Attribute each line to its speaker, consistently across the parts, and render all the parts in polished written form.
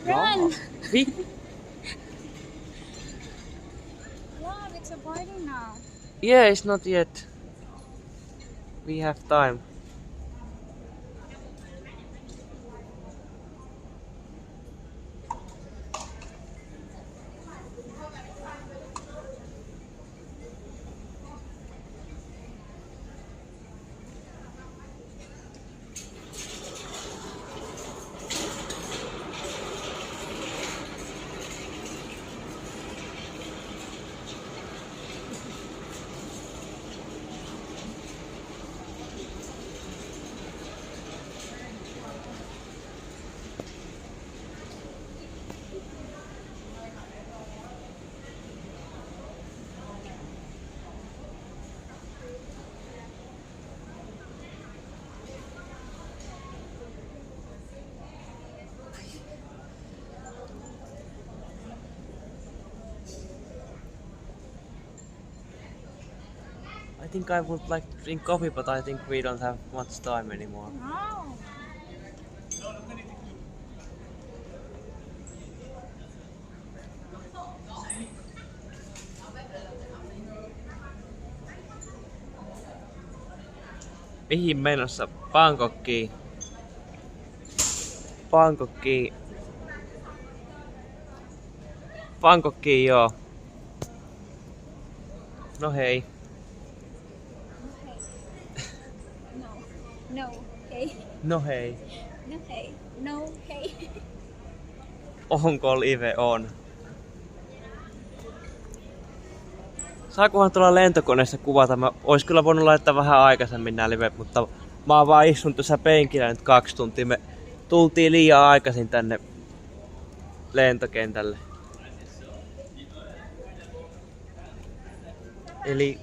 Speaker 1: Run!
Speaker 2: Love, it's a party now.
Speaker 1: Yeah, it's not yet. We have time. I think I would like to drink coffee, but I think we don't have much time anymore.
Speaker 2: No.
Speaker 1: Mihin menossa? Bangkokkiin. Bangkokkiin. Bangkokkiin, joo. No hei.
Speaker 2: No. No. Hey.
Speaker 1: No hei.
Speaker 2: No hey. No hey.
Speaker 1: Onko live on? Saakohan tuolla lentokoneessa kuvata? Mä ois kyllä voinut laittaa vähän aikaisemmin nää livet, mutta mä oon vaan istunut tuossa penkillä nyt 2 tuntia. Me tultiin liian aikaisin tänne lentokentälle. Eli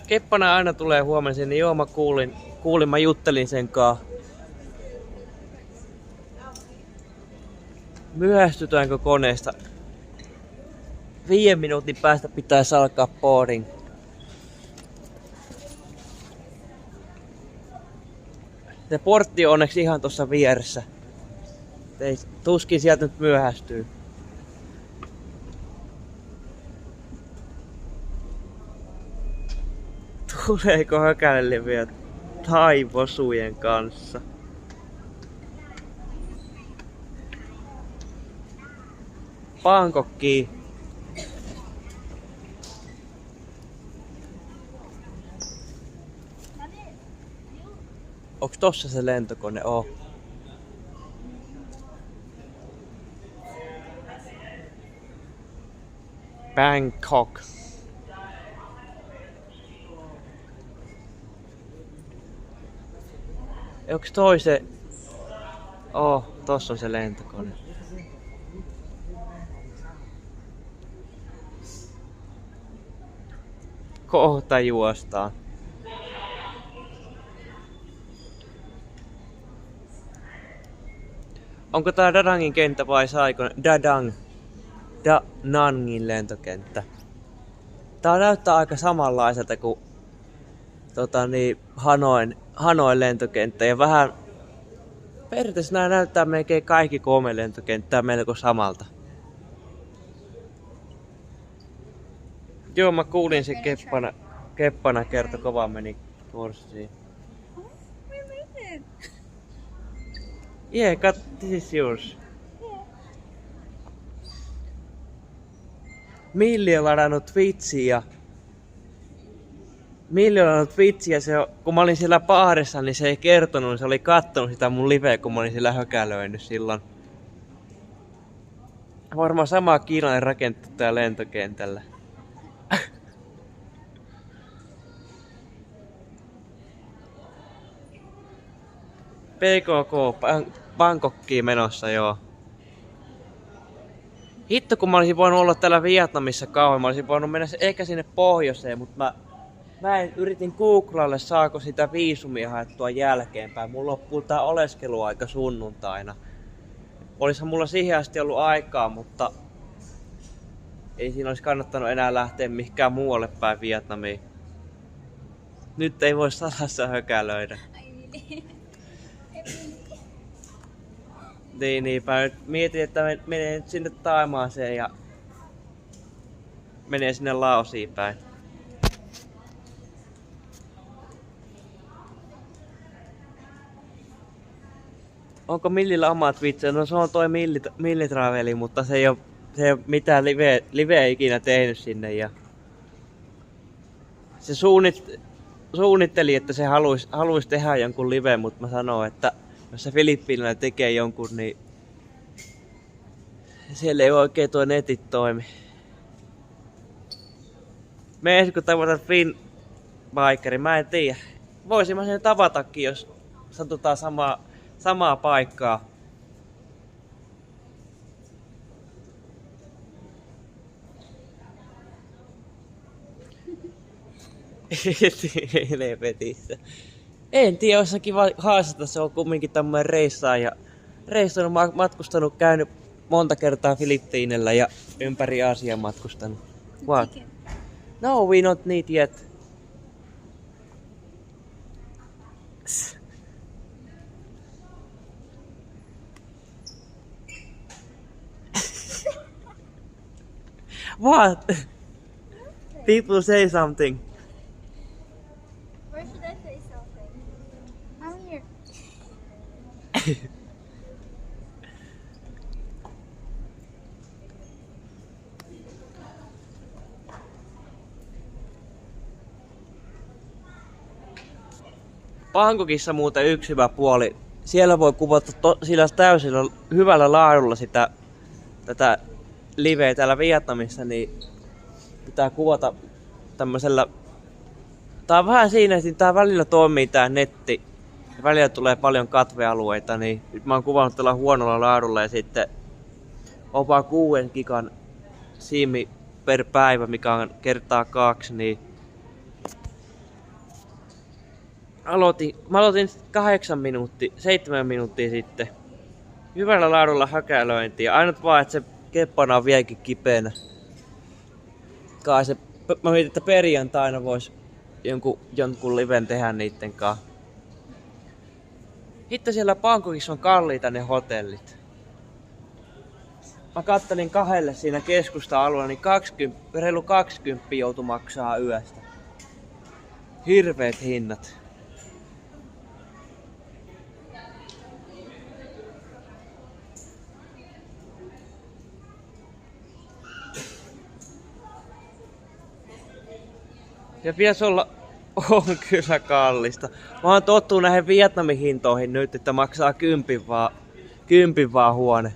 Speaker 1: Keppana aina tulee huomenna sinne. Joo, mä kuulin, mä juttelin sen kaa. Myöhästytäänkö koneesta? 5 minuutin päästä pitäisi alkaa boarding. Se portti on onneksi ihan tuossa vieressä. Tuskin sieltä nyt myöhästyy. Tuleeko hökälle vielä taivosujen kanssa? Bangkokkiin. Onks tossa se lentokone? Oo. Bangkok. Onks toi se? Tossa on se lentokone. Kohta juostaan. Onko tää Dadangin kenttä vai Saikon? Da Nangin lentokenttä. Tää näyttää aika samanlaiselta kuin Hanoin lentokenttä ja vähän periaatteessa nää näyttää melkein kaikki 3 lentokenttää melko samalta. Joo, mä kuulin se Keppana kertoi kovaa meni kurssiin.
Speaker 2: Oh, we made it.
Speaker 1: Yeah, this is yours.
Speaker 2: Yeah.
Speaker 1: Milli on ladannut Twitchiä. Kun mä olin siellä baarissa, niin se ei kertonut, niin se oli kattonut sitä mun liveä, kun mä olin siellä hökälöinyt silloin. Varmaan sama kiinalainen rakentaa tää lentokentällä. PKK, Bangkokkiin menossa, joo. Hitto, kun mä olisin voinut olla täällä Vietnamissa kauan, mä olisin voinut mennä ehkä sinne pohjoiseen, mutta mä yritin googlalle, saako sitä viisumia haettua jälkeenpäin. Mulla loppuu tää oleskeluaika sunnuntaina. Olisihan mulla siihen asti ollut aikaa, mutta ei siinä olisi kannattanut enää lähteä mihinkään muualle päin Vietnamiin. Nyt ei voi salassa hökälöidä.
Speaker 2: I really.
Speaker 1: Niinpä nyt mietin, että menee nyt sinne Thaimaaseen ja menee sinne Laosiin päin. Onko Millillä omat vitsejä? No se on toi Millitraveli, mutta se ei oo mitään liveä ikinä tehnyt sinne. Ja se suunnitteli, että se haluaisi tehdä jonkun live, mutta mä sanoin, että jos se Filippiinillä tekee jonkun, niin siellä ei oikein tuo netit toimi. Me ensin kun tavataan Finnbikerin, mä en tiedä. Voisin mä sen tavatakin, jos satutaan samaa paikkaa. Helvetissä. En tiedä, olisi kiva haastata, se on kumminkin tämmönen reissaaja. Reissannut, matkustanut, käynyt monta kertaa Filippiinellä ja ympäri Aasiaa matkustanut. What?
Speaker 2: Chicken.
Speaker 1: No, we not need yet. What? People say something.
Speaker 2: Where should I say something? I'm here.
Speaker 1: Bangkokissa muuten yksi hyvä puoli. Siellä voi kuvata sillä täysillä hyvällä laadulla tätä liveä täällä Vietnamissa, niin pitää kuvata tämmöisellä. Tää on vähän siinä, että tää välillä toimii tää netti. Ja välillä tulee paljon katvealueita, niin nyt mä oon kuvannut tällä huonolla laadulla ja sitten on vaan 6 gigan siimi per päivä, mikä on kertaa 2, niin mä aloitin 7 minuuttia sitten. Hyvällä laadulla häkäilöintiä. Ainut vaan, että se keppana on vieläkin kipeänä. Mä mietin, että perjantaina vois jonkun liven tehdä niitten kanssa. Hitto siellä Bangkokissa on kalliita ne hotellit. Mä kattelin 2 siinä keskusta-alueella, niin reilu 20 joutui maksaa yöstä. Hirveet hinnat. Ja pitäisi on kyllä kallista. Mä oon tottunut näihin Vietnamin hintoihin nyt, että maksaa 10 vaan huone.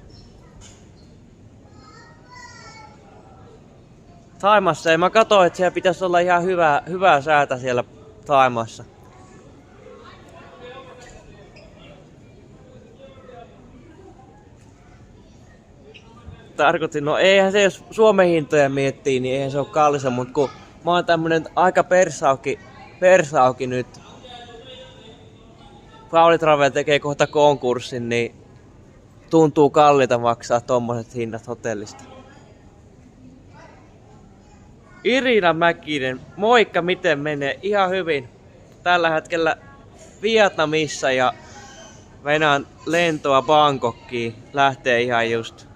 Speaker 1: Thaimassa, ja mä katsoin, että siellä pitäisi olla ihan hyvää säätä siellä Thaimassa. Tarkoitin, no eihän se, jos Suomen hintoja miettii, niin eihän se ole kallista, mutta kun mä oon tämmönen aika persauki nyt. Pauli Travel tekee kohta konkurssin, niin tuntuu kalliita maksaa tommoset hinnat hotellista. Irina Mäkinen, moikka, miten menee? Ihan hyvin. Tällä hetkellä Vietnamissa ja venään lentoa Bangkokkiin. Lähtee ihan just.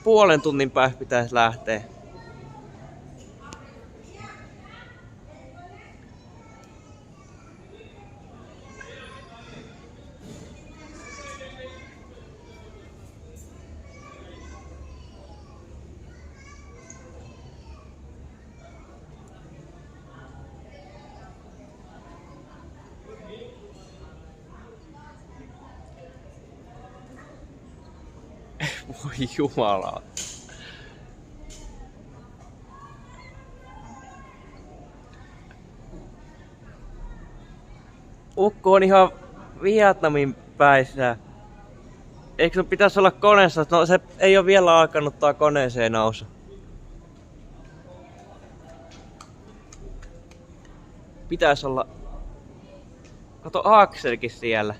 Speaker 1: Puolen tunnin päästä pitäisi lähteä. Voi jumala. Ukko on ihan Vietnamin päissä. Eikö se pitäisi olla koneessa? No se ei ole vielä alkanut tää koneeseen nousu. Pitäisi olla. Kato Akselkin siellä.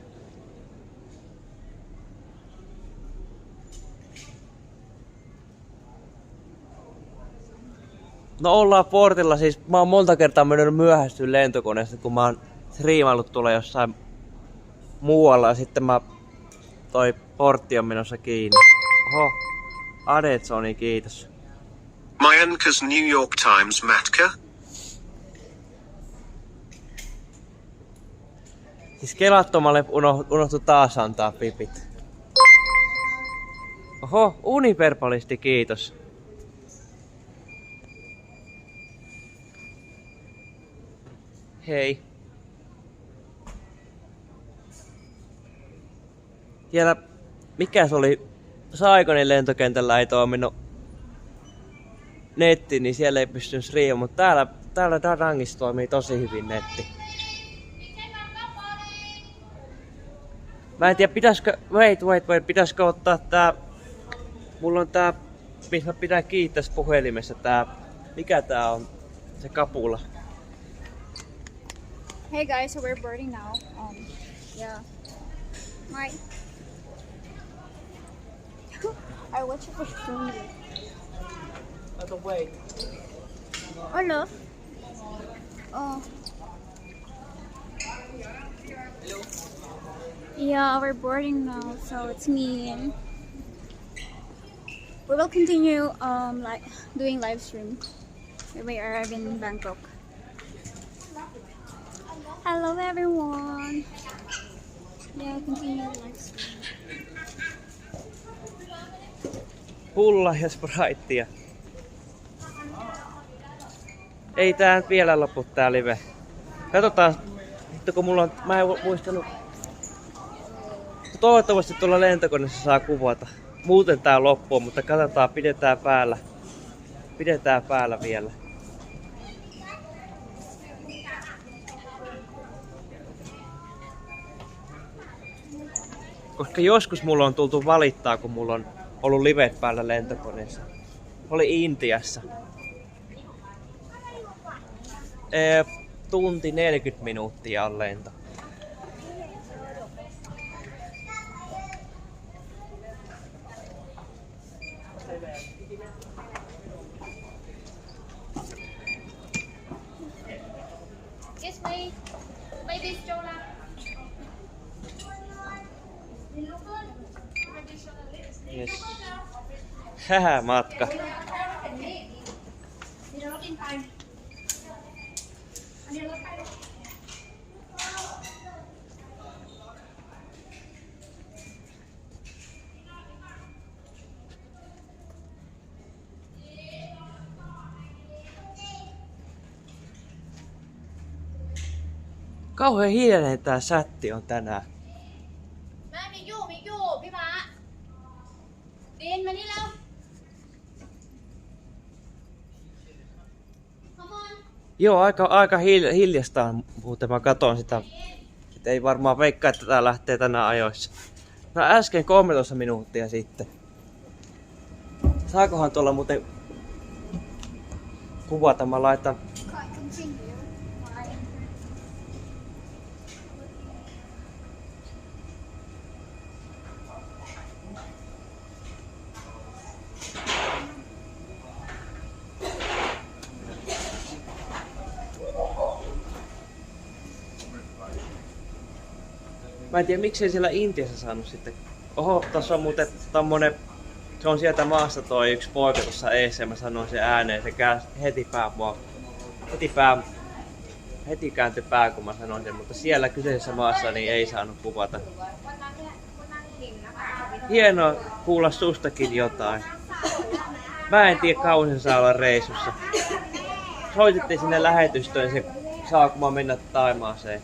Speaker 1: No ollaan portilla, siis mä oon monta kertaa mennyt myöhästyä lentokoneesta, kun mä oon striimaillut tuolla jossain muualla ja sitten toi portti on menossa kiinni. Oho, Adetsoni, kiitos.
Speaker 3: Mayanka's New York Times Matka?
Speaker 1: Siis kelattomalle unohtu taas antaa pipit. Oho, Uniperbalisti, kiitos. Hei. Siellä, mikä se oli? Saikonin lentokentällä ei toiminut netti, niin siellä ei pystynyt striimaamaan, mutta täällä Darangissa toimii tosi hyvin netti. Mä en tiedä, pitäisikö, pitäisikö ottaa tää, mulla on tää, missä mä pidän kiinni tässä puhelimessa, tää, mikä tää on, se kapula.
Speaker 2: Hey guys, so we're boarding now. Yeah. My. I watch it for free.
Speaker 1: Wait.
Speaker 2: Hello. Oh. Yeah, we're boarding now, so it's me. We will continue like doing live stream when we arrive in Bangkok. Hello everyone. Yeah, continue live stream.
Speaker 1: Pulla ja Spriteia. Ei tää nyt vielä lopu tää live. Katsotaan, että kun mulla on, mä en muistanut. Toivottavasti tuolla lentokoneessa saa kuvata. Muuten tää loppuu, mutta katsotaan, pidetään päällä. Pidetään päällä vielä. Koska joskus mulla on tultu valittaa, kun mulla on ollut livet päällä lentokoneessa. Oli Intiassa. Tunti 40 minuuttia on lento.
Speaker 2: Yes, maybe Jola.
Speaker 1: Yes. Hähä matka. Kauhean hiljainen tää sätti on tänään.
Speaker 2: มีอยู่พี่ม้าดินมานี่แล้ว Come on.
Speaker 1: Joo, aika hiljasta on, muuten mä katon sitä. Et ei varmaan veikkaa, että tää lähtee tänään ajoissa. No äsken 13 minuuttia sitten. Saakohan tuolla muuten kuvata? Mä laitan.
Speaker 2: Continue.
Speaker 1: Mä en tiedä miksei siellä Intiassa saanut sitten. Oho, tässä on muuten tommonen. Se on sieltä maasta toi yksi poika tuossa eessä ja mä sanoin sen ääneen. Se heti kääntyi pää kun mä sanoin sen, mutta siellä kyseisessä maassa niin ei saanut kuvata. Hienoa kuulla sustakin jotain. Mä en tiedä kauan se saa olla reissussa. Soitettiin sinne lähetystöön se saako mä mennä Taimaaseen.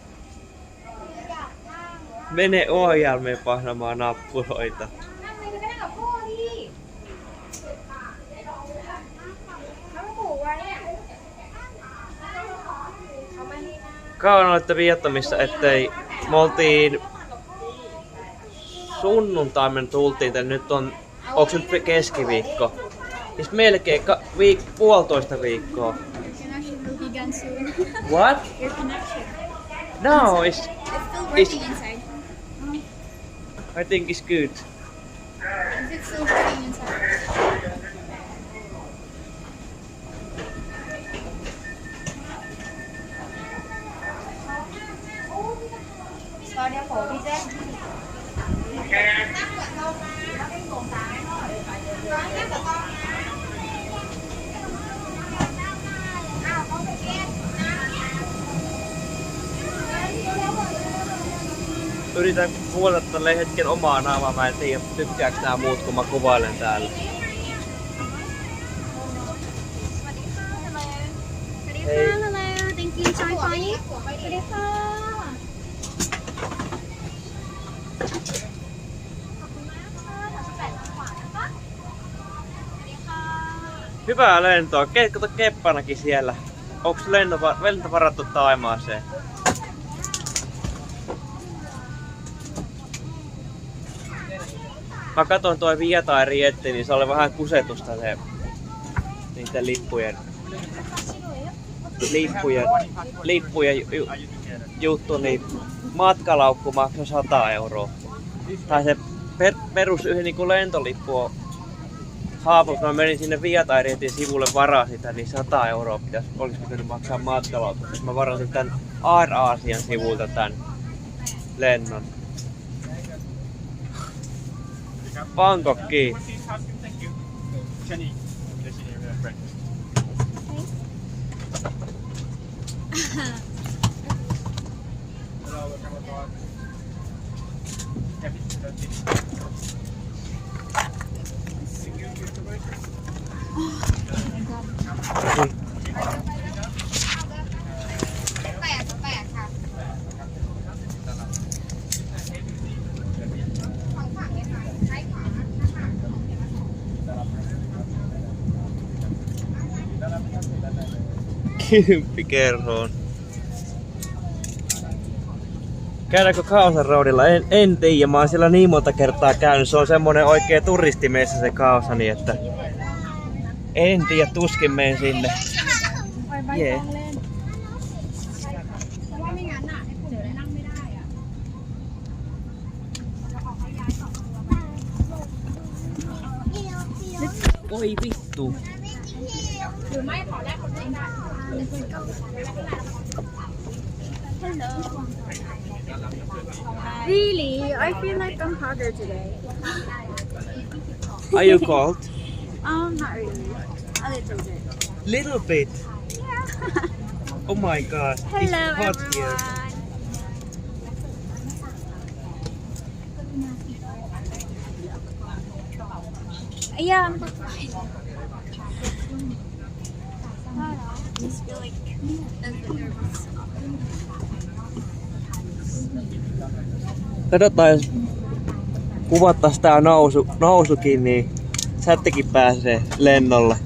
Speaker 1: Mene ohjelmeen pahnamaan nappuloita. Kauan olette Vietnamissa, ettei me oltiin sunnuntai tultiin tänne, nyt on, onks nyt keskiviikko? Siis melkein puolitoista viikkoa.
Speaker 2: Your connection will be gone soon.
Speaker 1: What?
Speaker 2: Your connection.
Speaker 1: No,
Speaker 2: It's still working inside.
Speaker 1: I think it's good.
Speaker 2: Is it still working inside? đeo khẩu đi Jen.
Speaker 1: Yritän kuvata tälle hetken omaa naamaa, mä en tiedä tykkääks nää muut kun mä kuvailen täällä. Hei.
Speaker 2: Hello, thank you. Chai for you.
Speaker 1: Hyvää lentoa. Kato Keppanakin siellä. Onks lento varattu Thaimaaseen? Mä katon toi Viatai Rietti, niin se oli vähän kusetusta se niiden lippujen juttu, niin matkalaukku maksoi 100 €. Tai se perus yhden niin lentolippu on Haapus, mä menin sinne Viatai Rietin sivulle varaa sitä, niin 100 € olisi pitänyt maksaa matkalaukku. Mä varasin tän Air Asian sivulta tän lennon. Bangkokkiin. Kymppi kerhoon. Käydäänkö Khao Roadilla? En tiedä, mä oon siellä niin monta kertaa käynyt. Se on semmonen oikee turistimessa se Khaosani, että en tiedä, tuskin menen sinne. Yeah. Oi vittu.
Speaker 2: Really? I feel like I'm hotter today.
Speaker 1: Are you cold?
Speaker 2: Not really. A little bit.
Speaker 1: Little bit.
Speaker 2: Yeah.
Speaker 1: Oh my god.
Speaker 2: Hello,
Speaker 1: it's hot
Speaker 2: everyone.
Speaker 1: here.
Speaker 2: Yeah, I'm fine. I just feel like a bit nervous.
Speaker 1: Katsotaan, jos kuvattais tää nousukin, niin Sättikin pääsee lennolle.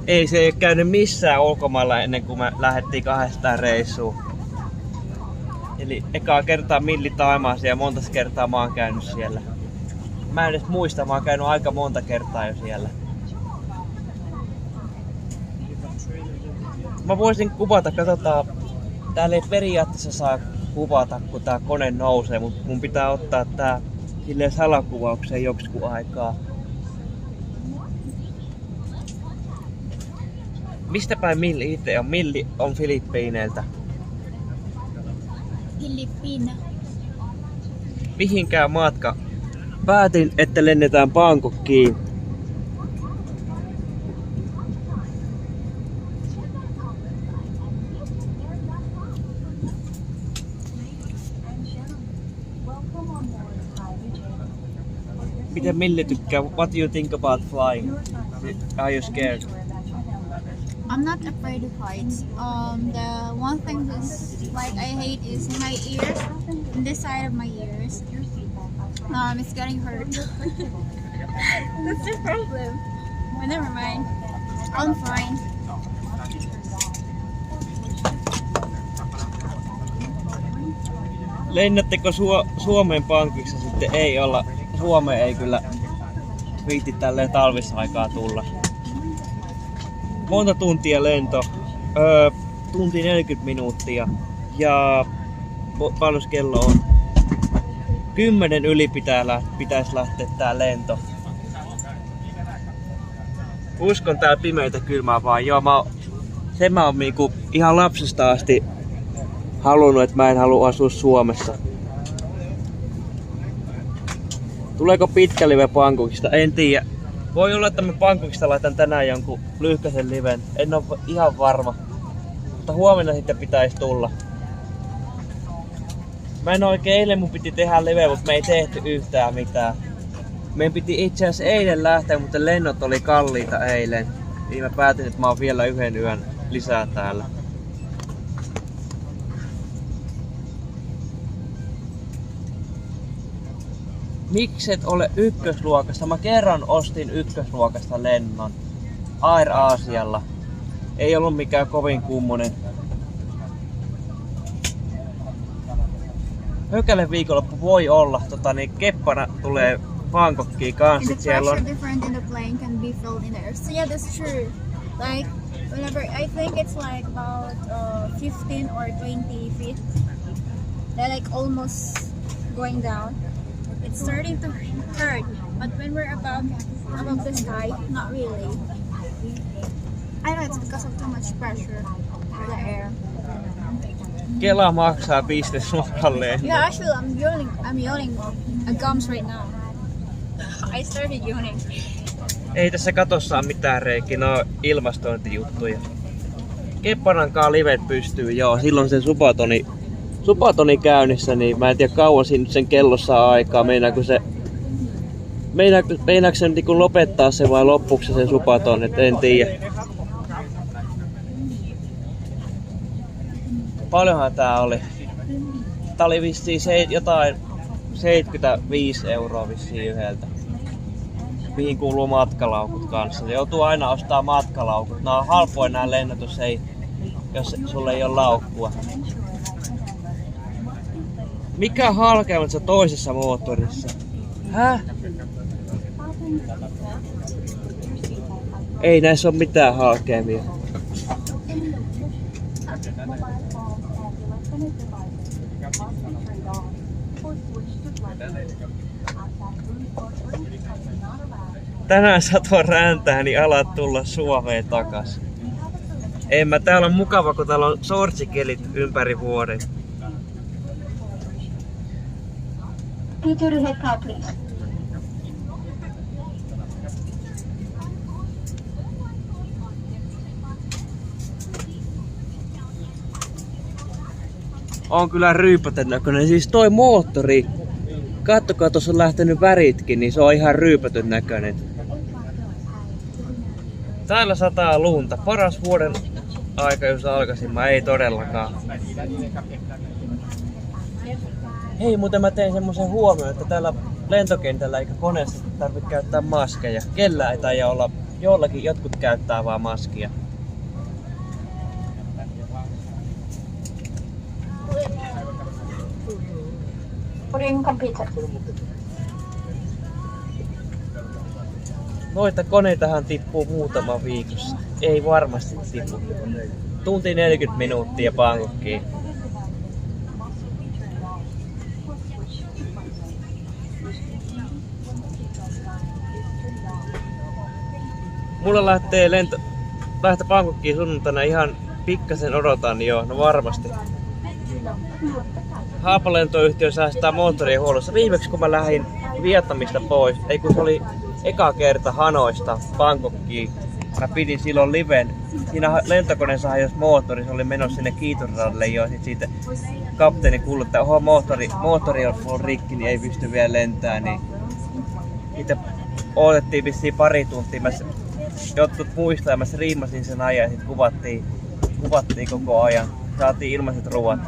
Speaker 1: Ei se ei käynyt missään ulkomailla ennen kuin me lähdettiin 2 reissuun. Eli ekaa kertaa Milli Thaimaassa ja monta kertaa mä oon käynyt siellä. Mä en edes muista, mä oon käynyt aika monta kertaa jo siellä. Mä voisin kuvata, katsotaan. Täällä ei periaatteessa saa kuvata, kun tää kone nousee, mutta mun pitää ottaa tää silleen salakuvaukseen joksikin aikaa. Mistä päin Milli itse on? Milli on Filippiineiltä.
Speaker 2: Filippiina.
Speaker 1: Mihinkään matka? Päätin, että lennetään Bangkokkiin. Miten Milli tykkää? What do you think about flying? Are you scared?
Speaker 2: I'm not afraid of heights. The one thing is like I hate is my ears, this side of my ears. It's getting hurt. That's the problem. But never mind. I'm fine.
Speaker 1: Lennättekö Suomeen Bangkokissa sitten? Ei olla. Suomeen ei kyllä viitti tälleen talvisaikaa tulla. Monta tuntia lento? Tunti 40 minuuttia. Ja paljon kello on? 10 yli pitäisi lähteä tää lento. Uskon tää pimeitä kylmää vaan. Joo, mä oon niinku ihan lapsesta asti halunnut, että mä en halua asua Suomessa. Tuleeko pitkä live Bangkokista? En tiedä. Voi olla, että mä Bangkokista laitan tänään jonkun lyhkäisen liven. En oo ihan varma. Mutta huomenna sitten pitäisi tulla. Mä en oikein, eilen mun piti tehdä live, mutta me ei tehty yhtään mitään. Meidän piti itse asiassa eilen lähteä, mutta lennot oli kalliita eilen. Niin mä päätin, että mä oon vielä yhden yön lisää täällä. Mikset ole ykkösluokasta? Mä kerran ostin ykkösluokasta lennon. Air Asialla. Ei ollut mikään kovin kummonen. Hökälen viikonloppu voi olla, keppana tulee Bangkokkiin kanssa.
Speaker 2: And the pressure different in the plane can be felt in the air. So yeah, that's true. Like whenever I think it's like about 15 or 20 feet, they're like almost going down. It's starting to hurt, but when we're above the sky, not really. I know it's because of too much pressure in the air.
Speaker 1: Kela maksaa business-luokalle.
Speaker 2: Yeah, actually, I'm yawning gums right now. I started yawning.
Speaker 1: Ei tässä katossa ole mitään reikiä, ne on ilmastointijuttuja. Keppanankaan livet pystyy, joo. Silloin se supatoni käynnissä, niin mä en tiedä kauan siinä sen kellossa aikaa. Meinaako se niin lopettaa se vai loppuksi sen supaton, et en tiedä. Paljonhan tää oli? Tää oli vissiin jotain 75 € vissiin yhdeltä. Mihin kuuluu matkalaukut kanssa. Se joutuu aina ostaa matkalaukut. Nää on halpoin nää lennot, jos sulla ei ole laukkua. Mikä halkeamat se toisessa moottorissa? Häh? Ei näissä ole mitään halkeamia. Tänään satoi räntää, niin alat tulla Suomeen takas. Täällä on mukava, kun täällä on sortsikelit ympäri vuoden. On kyllä ryypätön näköinen. Siis toi moottori, kattokaa, tuossa on lähtenyt väritkin, niin se on ihan ryypätön näköinen. Täällä sataa lunta. Paras vuoden aika, jos alkaisin. Mä ei todellakaan. Hei, muuten mä tein semmosen huomioon, että täällä lentokentällä eikä koneessa tarvitse käyttää maskeja. Kellään ei taida olla. Jollakin jotkut käyttää vaan maskia. Noita koneitahan tippuu muutama viikossa. Ei varmasti tippu. Tunti 40 minuuttia Bangkokkiin. Mulla lähtee Bangkokkiin sunnuntaina ihan pikkasen odotan jo, no varmasti. Halpalentoyhtiö säästää moottorien huollossa. Viimeksi kun mä lähdin Vietnamista pois, ei kun se oli eka kerta Hanoista Bangkokkiin. Mä pidin silloin liven. Siinä lentokoneessa hajosi moottori, se oli menossa sinne kiitosradalle jo. Sitten siitä kapteeni kuului, että oho, moottori on rikki, niin ei pysty vielä lentämään. Niin sitten odotettiin vissiin pari tuntia. Jotkut muistaa, mä striimasin sen ajan ja sitten kuvattiin koko ajan. Saatiin ilmaiset ruoat.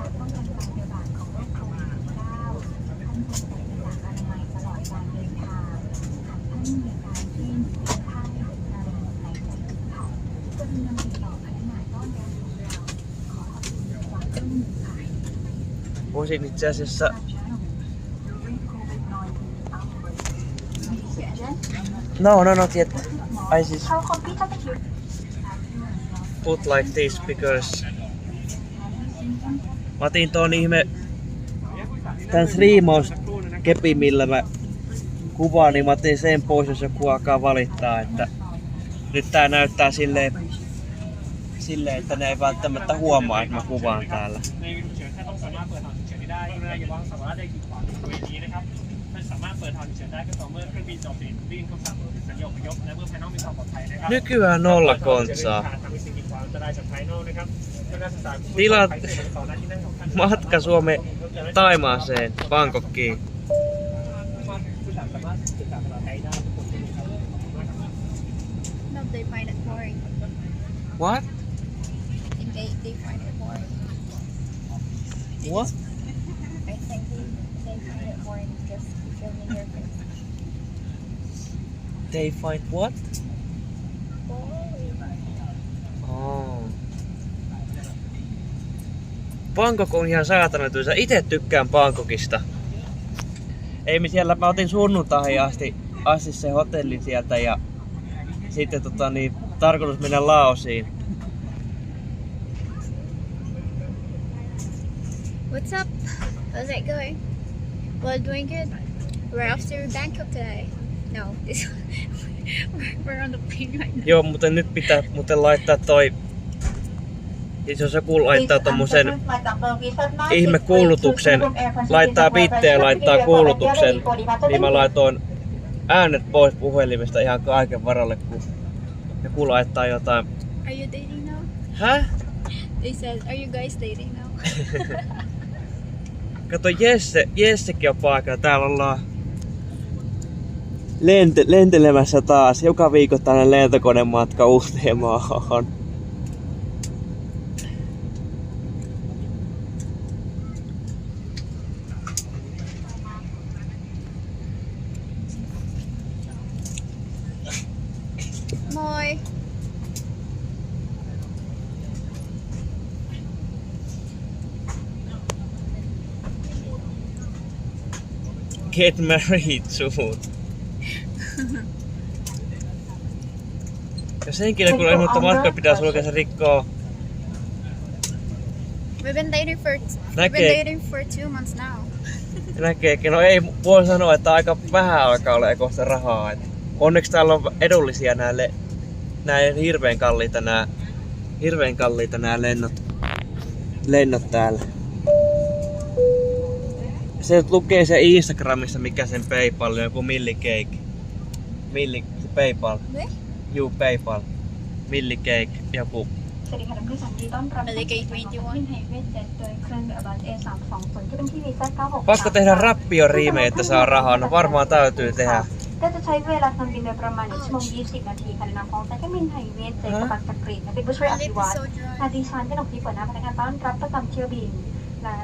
Speaker 1: Voisin itse asiassa No, not yet. I just put like this because mä otin tuon ihme tän striimauskepin, millä mä kuvaan, niin mä otin sen pois, jos joku alkaa valittaa, että nyt tää näyttää silleen, että ne ei välttämättä huomaa, että mä kuvaan täällä.
Speaker 4: ถ้าต้องสามารถเปิดทางฉุกเฉินได้กรุณาอย่าวางสัมภาระใดกีดขวางบริเวณนี้นะครับมันสามารถเปิดทางฉุกเฉินได้ก็ต่อเมื่อเครื่องบินจอดติดวิ่งคำสั่งสัญญาณอพยพและเมื่อภายนอกมีความปลอดภัยนะครับ
Speaker 1: Nykyään nolla konsaa.
Speaker 4: ทำสิ่งกีดขวางอันตรายจากภายนอกนะครับ
Speaker 1: Tilaat matka Suomen Taimaaseen, Bangkokkiin.
Speaker 2: No, they find it boring.
Speaker 1: What?
Speaker 2: I think they find it boring.
Speaker 1: What?
Speaker 2: I think they find it boring just filming your face.
Speaker 1: They find what?
Speaker 2: Boring.
Speaker 1: Oh. Bangkok on ihan saatana tylsä. Itse tykkään Bangkokista. Ei me siellä, mä otin sunnuntaihin asti se hotelli sieltä ja sitten tarkoitus mennä Laosiin.
Speaker 2: What's up? How's it going? Well, doing good. We're off to Bangkok today. No, this we're on the plane right now.
Speaker 1: Joo, mutta nyt pitää laittaa toi. Jos joku laittaa tommosen ihmekuulutuksen, laittaa bittejä ja laittaa kuulutuksen, niin mä laitoin äänet pois puhelimesta ihan kaiken varalle, kun joku laittaa jotain.
Speaker 2: Are you dating now?
Speaker 1: Häh?
Speaker 2: They said, are you guys dating now?
Speaker 1: Kato, Jessekin on paikalla. Täällä ollaan lentelemässä taas. Joka viikoittainen lentokonematka uuteen maahan.
Speaker 2: Moi.
Speaker 1: Get married soon. Jos henkilö kun ilmoittaa matkaa pitää sulkea, se rikkoo.
Speaker 2: We've been dating for 2 months now.
Speaker 1: Näkeekin. No ei voi sanoa, että aika vähän alkaa olla ekosta rahaa. Et onneksi täällä on edullisia nää hirveän kalliita nää lennot täällä. Se lukee se Instagramissa mikä sen PayPal on, joku millicake. Se PayPal.
Speaker 2: Ne?
Speaker 1: Juu, PayPal. Millicake, joku.
Speaker 2: Millicake 21.
Speaker 1: Pakko tehdä rappioriimejä, että saa rahaa. No varmaan täytyy tehdä.
Speaker 5: ก็จะใช้เวลาทำบินโดยประมาณ1 ชั่วโมง 20 นาทีค่ะในนามของสายการบินไทยเวสเจกับปักจักรีและเป็นผู้ช่วยอภิวัตรนาดิฉันเป็นผู้เปิดหน้าพนักงานต้อนรับประจำเที่ยวบินและ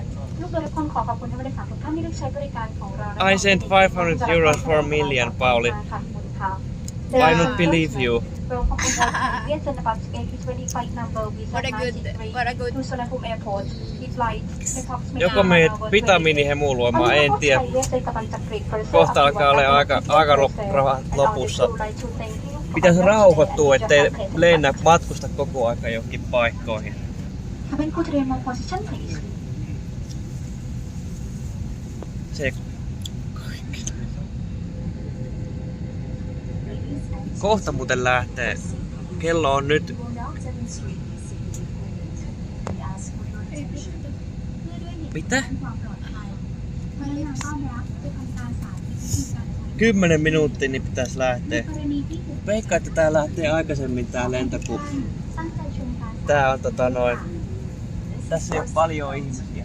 Speaker 5: ลูกเรือทุกคนขอขอบคุณท่านผู้โดยสารทุกท่านที่เลือกใช้บริการของเรา
Speaker 1: I sent 500 euros for a million, Pauli. I don't believe you. Joko meet vitamiinihemuluomaan, en tiedä. Kohta alkaa olla aika lopussa. Pitäisi rauhoittua, ettei lennä matkusta koko aika johonkin paikkoihin. Se kohta muuten lähtee. Kello on nyt mitä? 10 minuuttia niin pitäisi lähteä. Veikkaan, että tää lähtee aikaisemmin tää lento, kun tää on tässä ei ole paljon ihmisiä.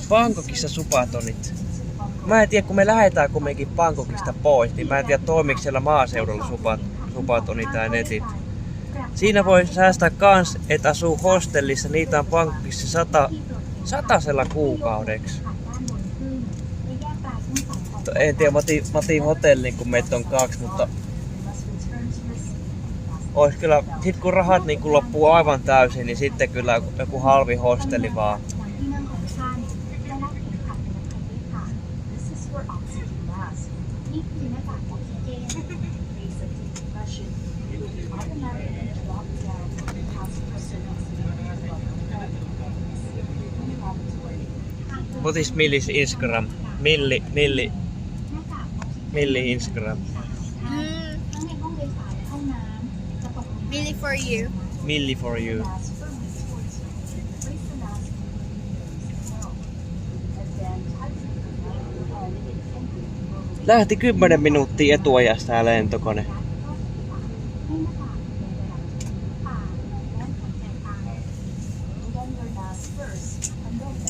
Speaker 1: Bangkokissa supatonit. Mä en tiedä, kun me lähdetään kumminkin Bangkokista pois, niin mä en tiedä toimiiko siellä maaseudulla supatonit tai netit. Siinä voi säästää kans, että asuu hostellissa, niitä on Bangkokissa 100 kuukaudeksi. En tiedä, mä otin hotellin kun meitä on 2, mutta ois kyllä, sit kun rahat niin kun loppuu aivan täysin, niin sitten kyllä joku halvi hostelli vaan. What is Millis Instagram? Milli Instagram.
Speaker 2: Millie for you.
Speaker 1: Milli for you. Lähti 10 minuuttia etuajasta tää lentokone.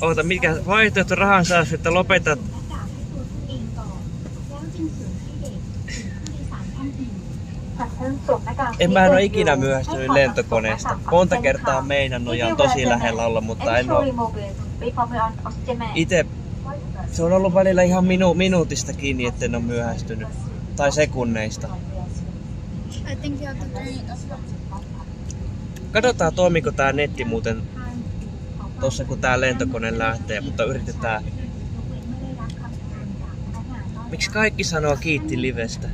Speaker 1: Oota, mikä vaihtoehto rahan saas, että lopetat? En mä ole ikinä myöhästynyt lentokoneesta. Monta kertaa meinannut ja on tosi lähellä olla, mutta en ole. Itse se on ollut välillä ihan minuutista kiinni, etten ole myöhästynyt. Tai sekunneista.
Speaker 2: I think you have to turn it off.
Speaker 1: Katsotaan toimiko tää netti muuten tossa kun tää lentokone lähtee, mutta yritetään. Miksi kaikki sanoo kiitti livestä?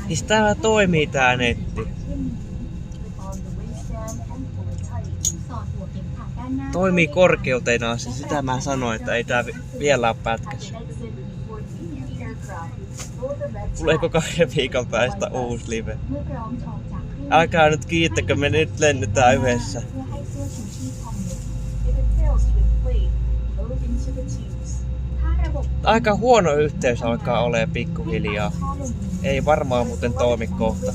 Speaker 1: Siis tää toimii tää netti. Toimii korkeuteen asti, sitä mä sanoin, että ei tää vielä ole pätkässä. Tuleeko 2 viikon päästä uusi live? Älkää nyt kiittäkö, me nyt lennetään yhdessä. Aika huono yhteys alkaa olemaan pikkuhiljaa. Ei varmaan muuten toimi kohta.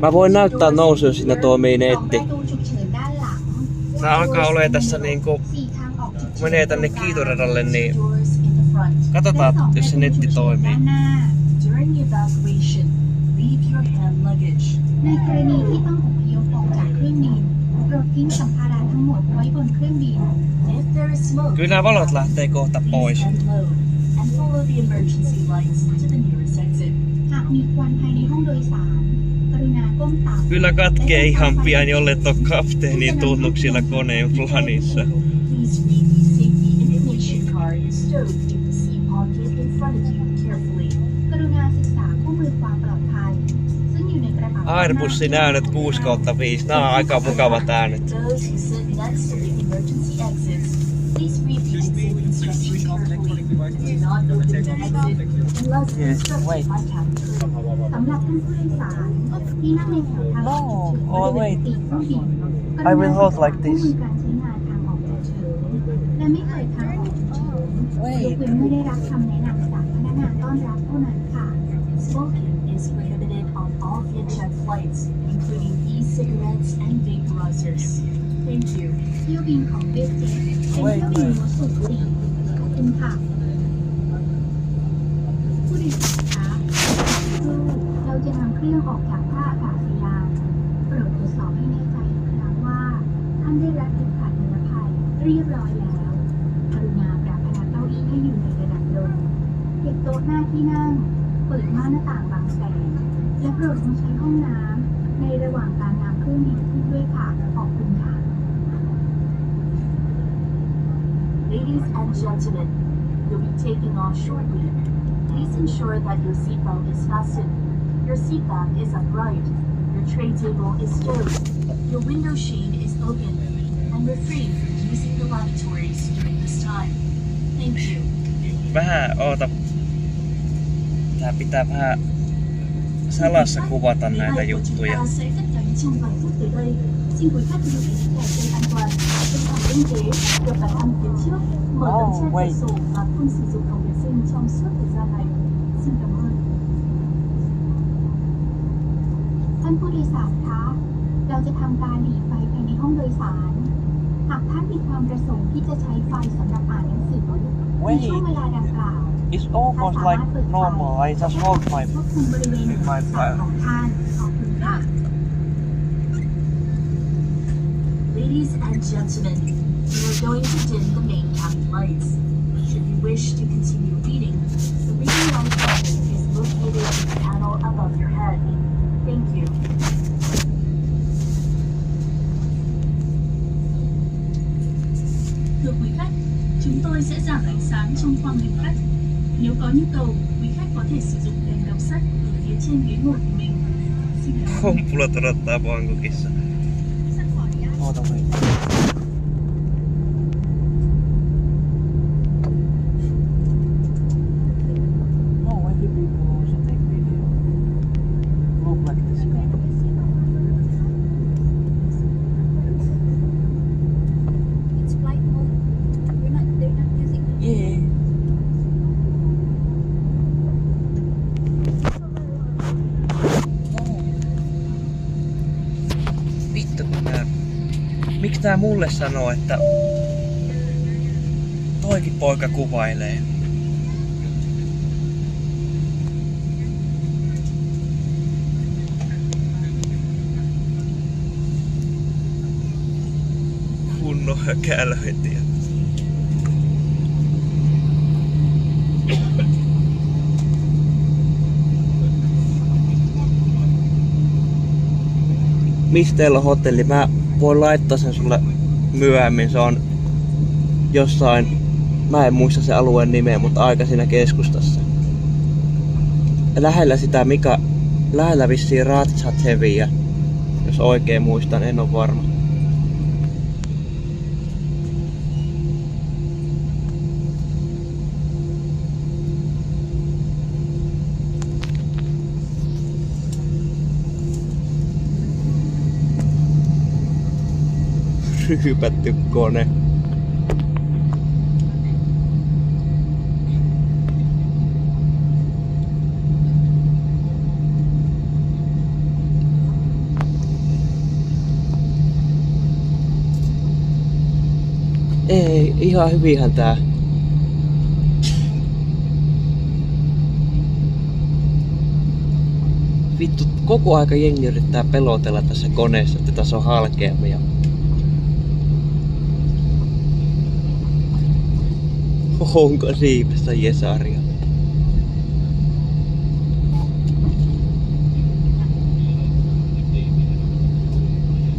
Speaker 1: Mä voin näyttää nousu, jos siinä toimii netti. Tää alkaa olemaan tässä niinku, kun menee tänne kiitoradalle, niin katsotaan, jos se netti toimii.
Speaker 5: ในกรณีที่ต้องอพยพออกจากเครื่องบินโปรดทิ้งสัมภาระทั้งหมดไว้บนเครื่องบิน If there is smoke,
Speaker 1: Kyllä nämä valot lähtee kohta pois.
Speaker 5: unload and follow the emergency lights to the nearest exit. หากมีควันภายในห้องโดยสารกรุณาก้มต่ำ
Speaker 1: Kyllä katkee ihan pian, jollet on kapteenin tunnuksilla koneen planissa.
Speaker 5: Please read the safety information card stowed in the seat pocket in front of you carefully. กรุณาศึกษาคู่มือความปลอดภัยซึ่งอยู่ในกระเป๋า
Speaker 1: Airbussin äänet 6/5. Nää on aika mukavat äänet.
Speaker 5: Those who sit next to the emergency exits, please read the exit instructions carefully. Do not open the exit unless instructed by cabin crew. สำหรับท่านผู้โดยสารที่นั่งในแถวทางออกฉุกเฉินบริเวณปีกเครื่องบิน
Speaker 1: I will hold like this.
Speaker 5: คู่มือการใช้งานทางออกฉุกเฉินและไม่เคยทางออกฉุกเฉินยกเว้นไม่ได้รับคำแนะนำจากพนักงานต้อนรับเท่านั้นค่ะ Smoking is prohibited on all Vietjet flights, including e-cigarettes and vaporizers. Thank you. เที่ยวบินของเวทเจ็ตเป็นเที่ยวบินงดสูบบุหรี่ขอบคุณค่ะผู้โดยสารคะเราจะนำเครื่องออกจากท่าอากาศยานโปรดตรวจสอบให้แน่ใจอีกครั้งว่าท่านได้รัดเข็มขัดนิรภัยเรียบร้อยแล้วกรุณาปรับพนักเก้าอี้ให้อยู่ในระดับลงเก็บโต๊ะหน้าที่นั่งเปิดม่านหน้าต่างบางแสงและโปรดต้องใช้ห้องน้ำในระหว่างการนำเครื่องบินขึ้นด้วยค่ะขอบคุณค่ะ Ladies and gentlemen, you'll be taking off shortly. Please ensure that your seatbelt is fastened. Your seat back is upright. Your tray table is stowed. Your window shade is open. And refrain from using the lavatories during this time. Thank you.
Speaker 1: Vähän oota. Tää pitää vähän salassa kuvata näitä juttuja.
Speaker 5: Xin quý khách lưu ý thẻ trên an toàn, trên phòng kinh tế, được đặt ăn phía trước, mở tấm che cửa sổ và không sử dụng phòng vệ sinh trong suốt thời gian này. Xin cảm ơn. ท่านผู้โดยสารคะ เราจะทำการหลีไฟภายในห้องโดยสาร หากท่านมีความประสงค์ที่จะใช้ไฟสำหรับอ่านหนังสือในช่วงเวลาดังกล่าว
Speaker 1: It's almost like normal. I just hold my
Speaker 5: ควบคุมบริเวณของท่านขอบคุณค่ะ Ladies and gentlemen, we are going to dim the main cabin lights. Should you wish to continue reading, the reading light button is located in the panel above your head. Thank you.
Speaker 6: Thưa quý khách, chúng tôi sẽ giảm ánh sáng trong khoang hành khách. Nếu có nhu cầu, quý khách có thể sử dụng đèn đọc sách ở phía 也见于诺里梅。虽然
Speaker 1: Kompulat odottaa Bangkokissa. Oota vai. No, every people also take video. Look like this guy.
Speaker 2: It's flight mode. They're not using it.
Speaker 1: Yeah. Vittu kun tää... Miksi tää mulle sanoo, että toikin poika kuvailee? Kunnon hökälöintiä. Missä teillä on hotelli? Mä voin laittaa sen sulle myöhemmin. Se on jossain, mä en muista se alueen nimeä, mutta aika siinä keskustassa. Lähellä sitä, lähellä vissiin Ratchatheviä, jos oikein muistan, en ole varma. Ryypätty kone. Ei, ihan hyvinhän tää. Vittu, koko aika jengi yrittää pelotella tässä koneessa, että tässä on halkeamia. Onko siipestä Jesaria?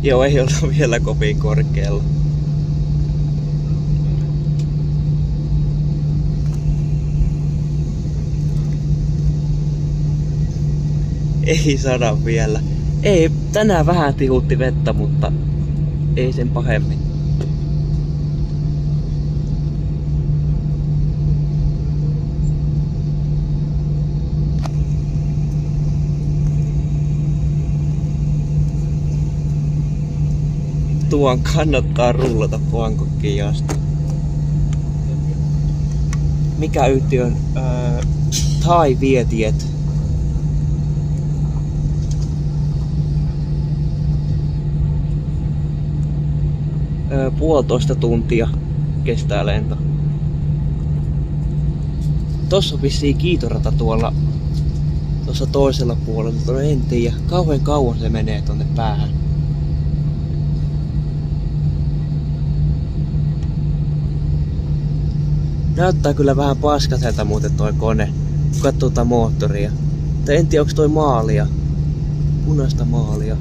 Speaker 1: Joo, ei olla vielä kovin korkealla. Ei sada vielä. Ei, tänään vähän tihutti vettä, mutta ei sen pahemmin. Tuon kannattaa rullata Bangkokiin asti. Mikä yhtiö on? Thai Vietiet. Puolitoista tuntia kestää lento. Tossa on vissiin kiitorata tuossa toisella puolella. No en tiedä. Kauan se menee tonne päähän. Näyttää kyllä vähän paskaselta muuten toi kone, kun katsoo tätä moottoria. Mutta en tiedä, onko toi maalia. Punaista maalia.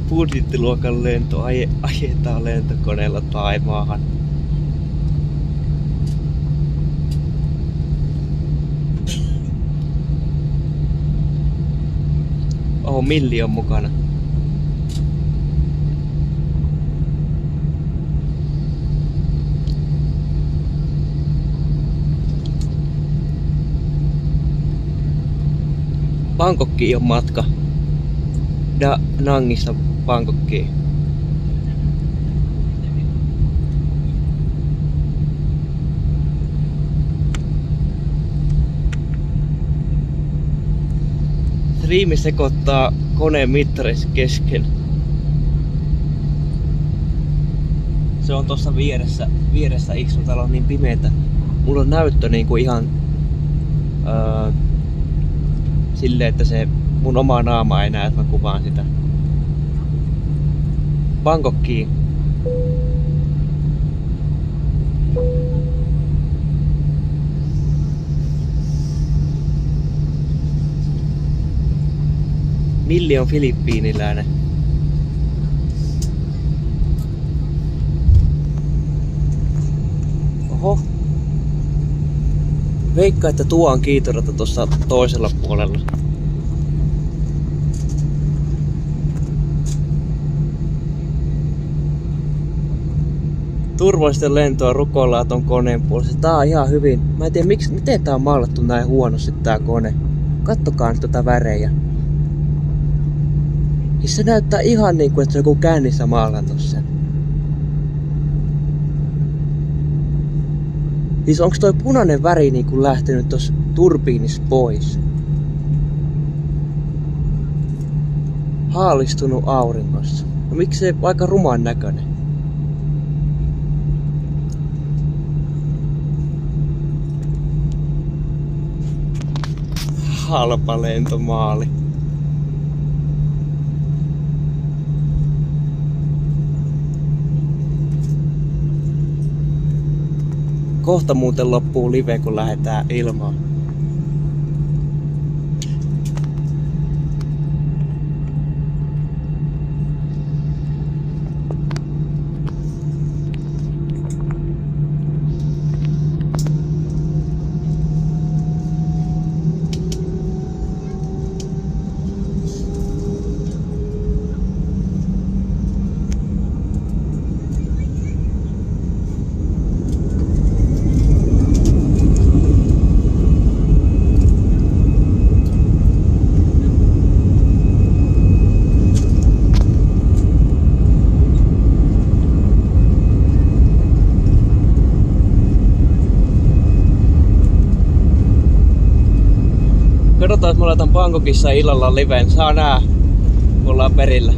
Speaker 1: Budjettiluokan lento ajetaan lentokoneella Taimaahan. Milli on mukana. Bangkokkiin on matka. Da Nangista Bangkokkiin. Striimi sekoittaa koneen mittarissa kesken. Se on tossa vieressä istu, täällä on niin pimeetä. Mulla on näyttö niinku ihan silleen, että se mun oma naama ei näe, että mä kuvaan sitä. Bangkokkiin. Milli on filippiiniläinen. Oho. Veikka, että tuo on kiitorata tuossa toisella puolella. Turvallisten lentoa rukoillaan ton koneen puolesta. Tää on ihan hyvin. Mä en tiedä miten tää on maalattu näin huonosti tää kone. Kattokaa nyt tätä värejä. Siis se näyttää ihan niinku, että se on joku kännissä maalannut sen. Siis onks toi punainen väri niinku lähtenyt tossa turbiinissa pois? Haalistunut auringossa. No miksi se aika ruman näköinen? Halpa lentomaali. Kohta muuten loppuu live, kun lähdetään ilmaan. Katsotaan, jos mä laitan Bangkokissa illalla liveen. Saa nää, kun ollaan perillä.